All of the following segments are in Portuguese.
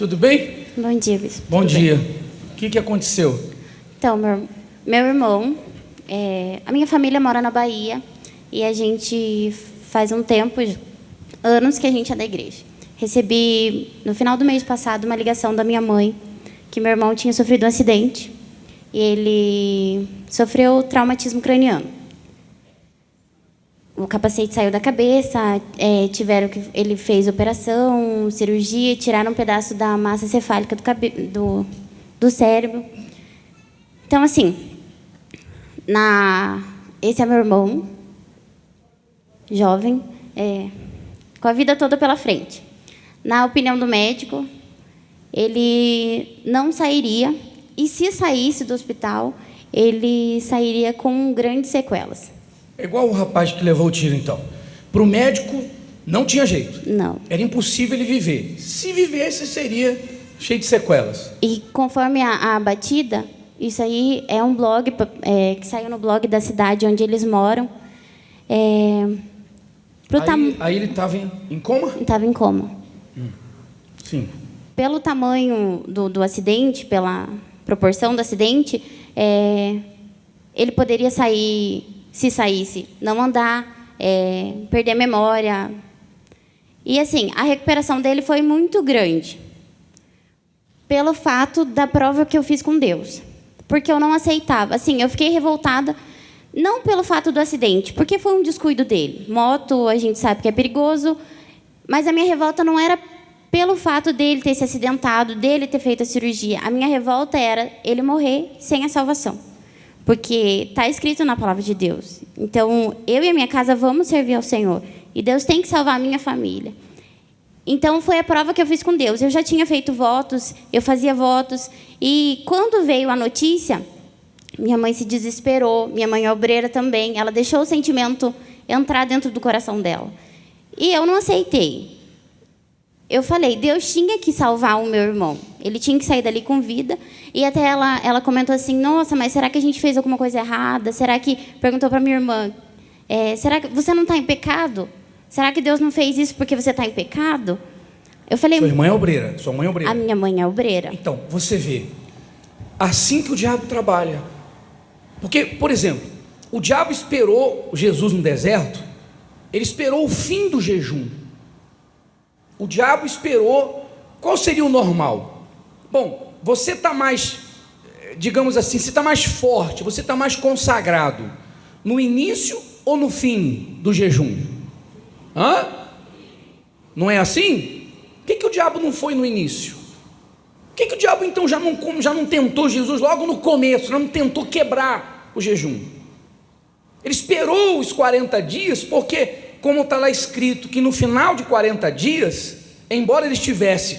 Tudo bem? Bom dia, bispo. Bom Tudo dia. bem? O que aconteceu? Então, meu irmão, a minha família mora na Bahia e a gente faz um tempo, anos que a gente é da igreja. Recebi, no final do mês passado, uma ligação da minha mãe que meu irmão tinha sofrido um acidente e ele sofreu traumatismo craniano. O capacete saiu da cabeça, ele fez operação, cirurgia, tiraram um pedaço da massa cefálica do cérebro. Então, assim, esse é meu irmão, jovem, com a vida toda pela frente. Na opinião do médico, ele não sairia, e se saísse do hospital, ele sairia com grandes sequelas. É igual o rapaz que levou o tiro, então. Para o médico, não tinha jeito. Não. Era impossível ele viver. Se vivesse, seria cheio de sequelas. E conforme a batida, isso aí é um blog que saiu no blog da cidade onde eles moram. Aí ele estava em coma? Estava em coma. Sim. Pelo tamanho do acidente, pela proporção do acidente, ele poderia sair, se saísse, não andar, perder a memória. E, assim, a recuperação dele foi muito grande, pelo fato da prova que eu fiz com Deus. Porque eu não aceitava. Assim, eu fiquei revoltada, não pelo fato do acidente, porque foi um descuido dele. Moto, a gente sabe que é perigoso, mas a minha revolta não era pelo fato dele ter se acidentado, dele ter feito a cirurgia. A minha revolta era ele morrer sem a salvação. Porque está escrito na palavra de Deus. Então, eu e a minha casa vamos servir ao Senhor. E Deus tem que salvar a minha família. Então, foi a prova que eu fiz com Deus. Eu já tinha feito votos, eu fazia votos. E quando veio a notícia, minha mãe se desesperou. Minha mãe é obreira também. Ela deixou o sentimento entrar dentro do coração dela. E eu não aceitei. Eu falei, Deus tinha que salvar o meu irmão. Ele tinha que sair dali com vida. E até ela comentou assim, nossa, mas será que a gente fez alguma coisa errada? Será que... Perguntou para minha irmã, será que você não está em pecado? Será que Deus não fez isso porque você está em pecado? Eu falei... Sua irmã é obreira, sua mãe é obreira. A minha mãe é obreira. Então, você vê, assim que o diabo trabalha. Porque, por exemplo, o diabo esperou Jesus no deserto, ele esperou o fim do jejum. O diabo esperou, qual seria o normal? Bom, você está mais, digamos assim, você está mais forte, você está mais consagrado, no início ou no fim do jejum? Hã? Não é assim? Por que o diabo não foi no início? Por que o diabo então já não tentou Jesus logo no começo, já não tentou quebrar o jejum? Ele esperou os 40 dias, porque como está lá escrito que no final de 40 dias, embora ele estivesse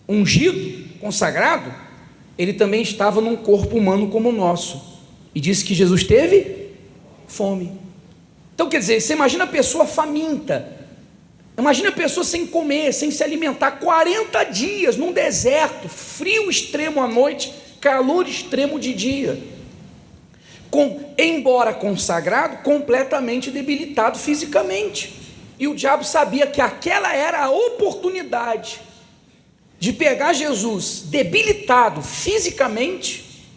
ungido, consagrado, ele também estava num corpo humano como o nosso. E disse que Jesus teve fome. Então, quer dizer, você imagina a pessoa faminta, imagina a pessoa sem comer, sem se alimentar, 40 dias num deserto, frio extremo à noite, calor extremo de dia. Embora consagrado, completamente debilitado fisicamente. E o diabo sabia que aquela era a oportunidade de pegar Jesus debilitado fisicamente,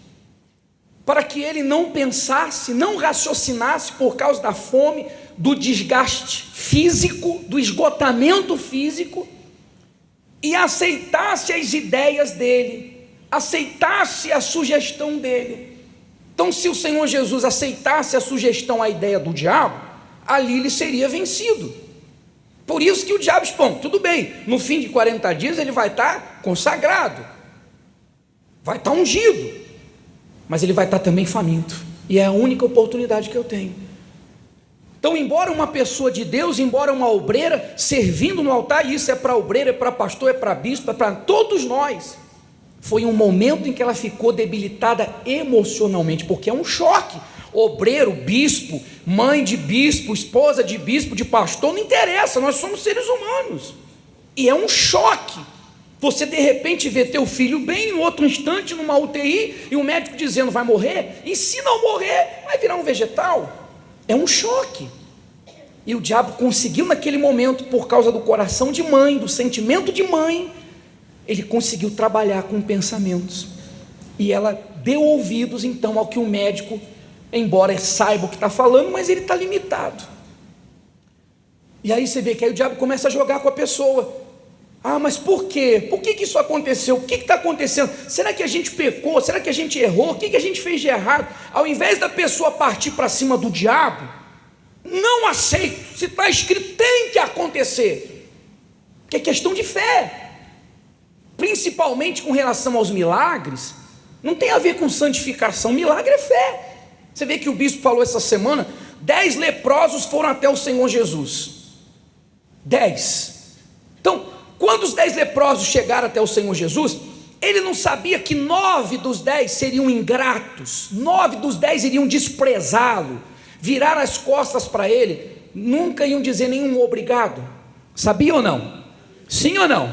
para que ele não pensasse, não raciocinasse por causa da fome, do desgaste físico, do esgotamento físico, e aceitasse as ideias dele, aceitasse a sugestão dele. Então, se o Senhor Jesus aceitasse a sugestão, a ideia do diabo, ali ele seria vencido. Por isso que o diabo expõe, tudo bem, no fim de 40 dias ele vai estar consagrado, vai estar ungido, mas ele vai estar também faminto, e é a única oportunidade que eu tenho. Então, embora uma pessoa de Deus, embora uma obreira, servindo no altar, e isso é para obreira, é para pastor, é para bispo, é para todos nós, foi um momento em que ela ficou debilitada emocionalmente, porque é um choque. Obreiro, bispo, mãe de bispo, esposa de bispo, de pastor, não interessa, nós somos seres humanos. E é um choque. Você de repente vê teu filho bem, em outro instante, numa UTI, e o médico dizendo vai morrer, e se não morrer, vai virar um vegetal. É um choque. E o diabo conseguiu naquele momento, por causa do coração de mãe, do sentimento de mãe, ele conseguiu trabalhar com pensamentos. E ela deu ouvidos, então, ao que o médico, embora saiba o que está falando, mas ele está limitado. E aí você vê que aí o diabo começa a jogar com a pessoa. Ah, mas por quê? Por que isso aconteceu? O que está acontecendo? Será que a gente pecou? Será que a gente errou? O que a gente fez de errado? Ao invés da pessoa partir para cima do diabo, não aceito, se está escrito, tem que acontecer. Porque é questão de fé. Principalmente com relação aos milagres, não tem a ver com santificação, milagre é fé. Você vê que o bispo falou essa semana, 10 leprosos foram até o Senhor Jesus. 10. Então, quando os 10 leprosos chegaram até o Senhor Jesus, ele não sabia que 9 dos 10 seriam ingratos, 9 dos 10 iriam desprezá-lo, virar as costas para ele, nunca iam dizer nenhum obrigado. Sabia ou não? Sim ou não?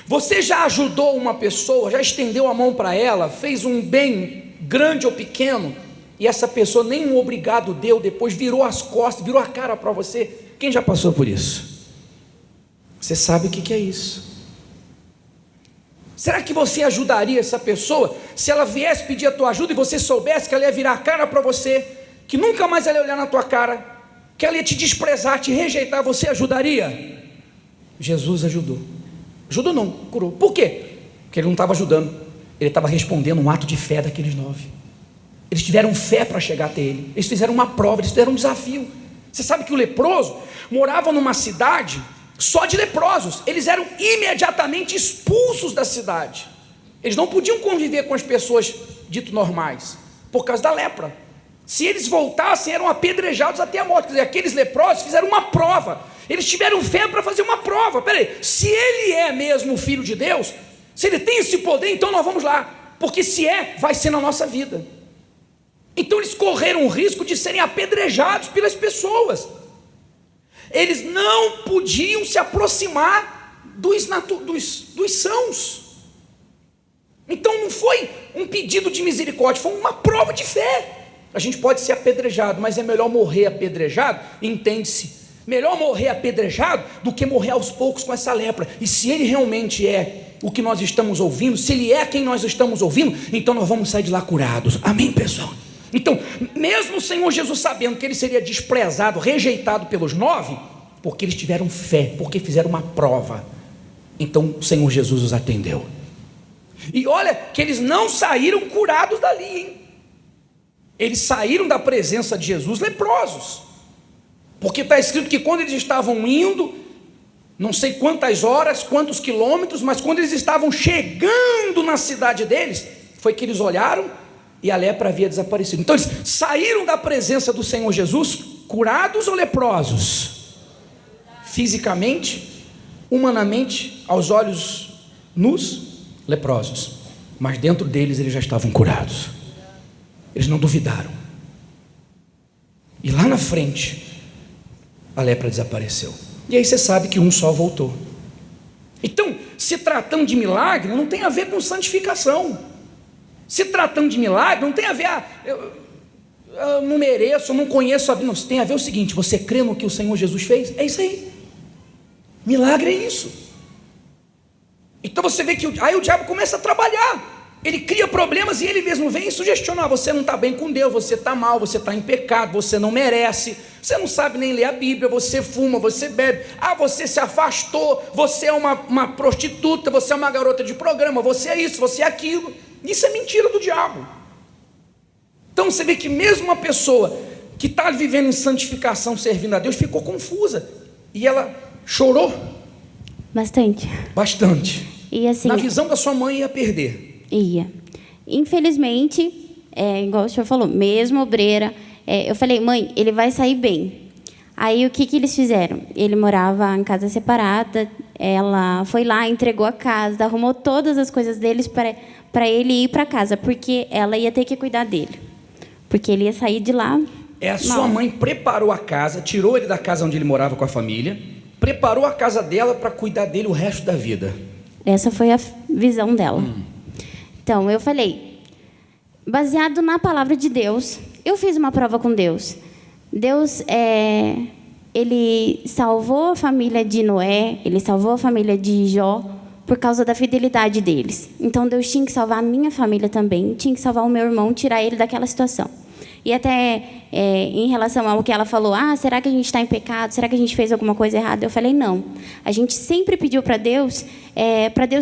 Você já ajudou uma pessoa, já estendeu a mão para ela, fez um bem grande ou pequeno, e essa pessoa nem um obrigado deu, depois virou as costas, virou a cara para você? Quem já passou por isso? Você sabe o que é isso? Será que você ajudaria essa pessoa se ela viesse pedir a tua ajuda e você soubesse que ela ia virar a cara para você, que nunca mais ela ia olhar na tua cara, que ela ia te desprezar, te rejeitar? Você ajudaria? Jesus ajudou. Ajudou não, curou. Por quê? Porque ele não estava ajudando, ele estava respondendo um ato de fé daqueles 9. Eles tiveram fé para chegar até ele, eles fizeram uma prova, eles fizeram um desafio. Você sabe que o leproso morava numa cidade só de leprosos, eles eram imediatamente expulsos da cidade. Eles não podiam conviver com as pessoas dito normais, por causa da lepra. Se eles voltassem, eram apedrejados até a morte. Quer dizer, aqueles leprosos fizeram uma prova, eles tiveram fé para fazer uma prova. Peraí, se ele é mesmo o Filho de Deus, se ele tem esse poder, então nós vamos lá, porque se é, vai ser na nossa vida. Então eles correram o risco de serem apedrejados pelas pessoas. Eles não podiam se aproximar dos sãos. Então não foi um pedido de misericórdia, foi uma prova de fé. A gente pode ser apedrejado, mas é melhor morrer apedrejado, entende-se, melhor morrer apedrejado do que morrer aos poucos com essa lepra. E se ele realmente é o que nós estamos ouvindo, se ele é quem nós estamos ouvindo, então nós vamos sair de lá curados. Amém, pessoal? Então, mesmo o Senhor Jesus sabendo que ele seria desprezado, rejeitado pelos 9, porque eles tiveram fé, porque fizeram uma prova, então o Senhor Jesus os atendeu. E olha que eles não saíram curados dali, hein? Eles saíram da presença de Jesus leprosos, porque está escrito que quando eles estavam indo, não sei quantas horas, quantos quilômetros, mas quando eles estavam chegando na cidade deles, foi que eles olharam e a lepra havia desaparecido. Então eles saíram da presença do Senhor Jesus curados ou leprosos? Fisicamente, humanamente, aos olhos nus, leprosos, mas dentro deles eles já estavam curados. Eles não duvidaram, e lá na frente a lepra desapareceu. E aí você sabe que um só voltou. Então, se tratando de milagre, não tem a ver com santificação. Se tratando de milagre, não tem a ver, eu não mereço, eu não conheço a Bíblia. Não, tem a ver o seguinte: você crê no que o Senhor Jesus fez? É isso aí. Milagre é isso. Então você vê que aí o diabo começa a trabalhar. Ele cria problemas e ele mesmo vem e sugestiona: você não está bem com Deus, você está mal, você está em pecado, você não merece, você não sabe nem ler a Bíblia, você fuma, você bebe, você se afastou, você é uma prostituta, você é uma garota de programa, você é isso, você é aquilo. Isso é mentira do diabo. Então você vê que mesmo uma pessoa que está vivendo em santificação, servindo a Deus, ficou confusa, e ela chorou Bastante. E assim, na visão da sua mãe ia perder. Ia. Infelizmente, igual o senhor falou, mesmo obreira, eu falei: mãe, ele vai sair bem. Aí o que eles fizeram? Ele morava em casa separada, ela foi lá, entregou a casa, arrumou todas as coisas deles para ele ir para casa, porque ela ia ter que cuidar dele, porque ele ia sair de lá. A sua mãe preparou a casa, tirou ele da casa onde ele morava com a família, preparou a casa dela para cuidar dele o resto da vida. Essa foi a visão dela. Então, eu falei, baseado na palavra de Deus, eu fiz uma prova com Deus. Deus, ele salvou a família de Noé, ele salvou a família de Jó, por causa da fidelidade deles. Então, Deus tinha que salvar a minha família também, tinha que salvar o meu irmão, tirar ele daquela situação. E até em relação ao que ela falou, será que a gente está em pecado? Será que a gente fez alguma coisa errada? Eu falei, não. A gente sempre pediu para Deus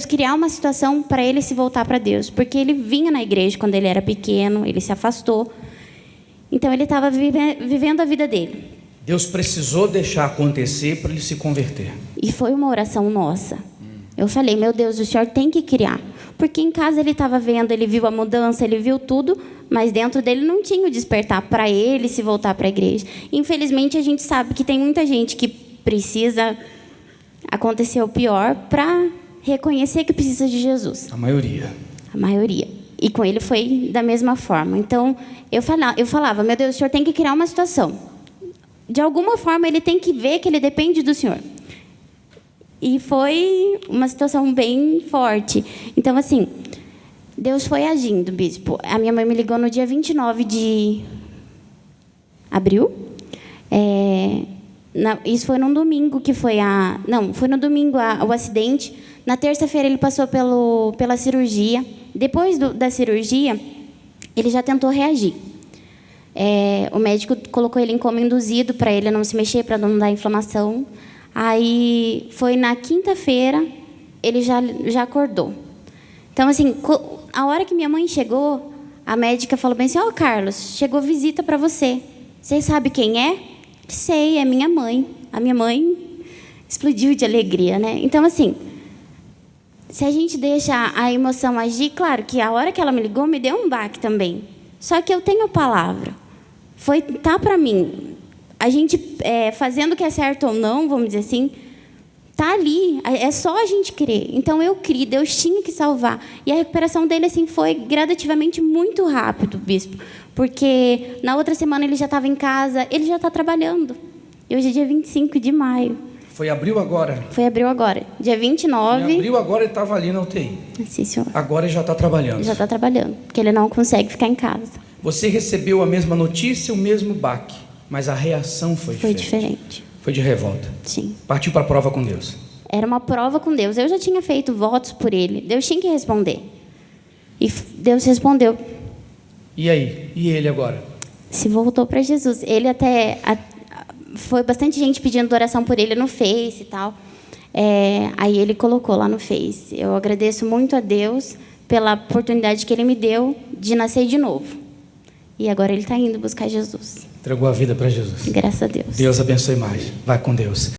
criar uma situação para ele se voltar para Deus. Porque ele vinha na igreja quando ele era pequeno, ele se afastou. Então, ele estava vivendo a vida dele. Deus precisou deixar acontecer para ele se converter. E foi uma oração nossa. Eu falei, meu Deus, o Senhor tem que criar. Porque em casa ele estava vendo, ele viu a mudança, ele viu tudo, mas dentro dele não tinha o despertar para ele se voltar para a igreja. Infelizmente, a gente sabe que tem muita gente que precisa acontecer o pior para reconhecer que precisa de Jesus. A maioria. A maioria. E com ele foi da mesma forma. Então, eu falava, meu Deus, o Senhor tem que criar uma situação. De alguma forma, ele tem que ver que ele depende do Senhor. E foi uma situação bem forte. Então, assim, Deus foi agindo, bispo. A minha mãe me ligou no dia 29 de abril. Isso foi num domingo que foi foi no domingo o acidente. Na terça-feira ele passou pela cirurgia. Depois da cirurgia, ele já tentou reagir. O médico colocou ele em coma induzido para ele não se mexer, para não dar inflamação. Aí, foi na quinta-feira, ele já acordou. Então, assim, a hora que minha mãe chegou, a médica falou bem assim, Carlos, chegou visita para você. Você sabe quem é? Sei, é minha mãe. A minha mãe explodiu de alegria, né? Então, assim, se a gente deixa a emoção agir, claro que a hora que ela me ligou, me deu um baque também. Só que eu tenho a palavra. Tá para mim. A gente, fazendo o que é certo ou não, vamos dizer assim, tá ali. É só a gente crer. Então, eu criei. Deus tinha que salvar. E a recuperação dele assim, foi gradativamente muito rápido, bispo. Porque na outra semana ele já estava em casa, ele já está trabalhando. E hoje é dia 25 de maio. Foi abril agora? Foi abril agora. Dia 29. Em abril agora ele estava ali na UTI. Sim, senhor. Agora ele já está trabalhando. Já está trabalhando, porque ele não consegue ficar em casa. Você recebeu a mesma notícia, o mesmo baque, mas a reação foi diferente. Foi diferente. Foi de revolta. Sim. Partiu para a prova com Deus. Era uma prova com Deus. Eu já tinha feito votos por ele. Deus tinha que responder. E Deus respondeu. E aí? E ele agora? Se voltou para Jesus. Ele até... Foi bastante gente pedindo oração por ele no Face e tal. Aí ele colocou lá no Face. Eu agradeço muito a Deus pela oportunidade que ele me deu de nascer de novo. E agora ele está indo buscar Jesus. Entregou a vida para Jesus. Graças a Deus. Deus abençoe mais. Vai com Deus.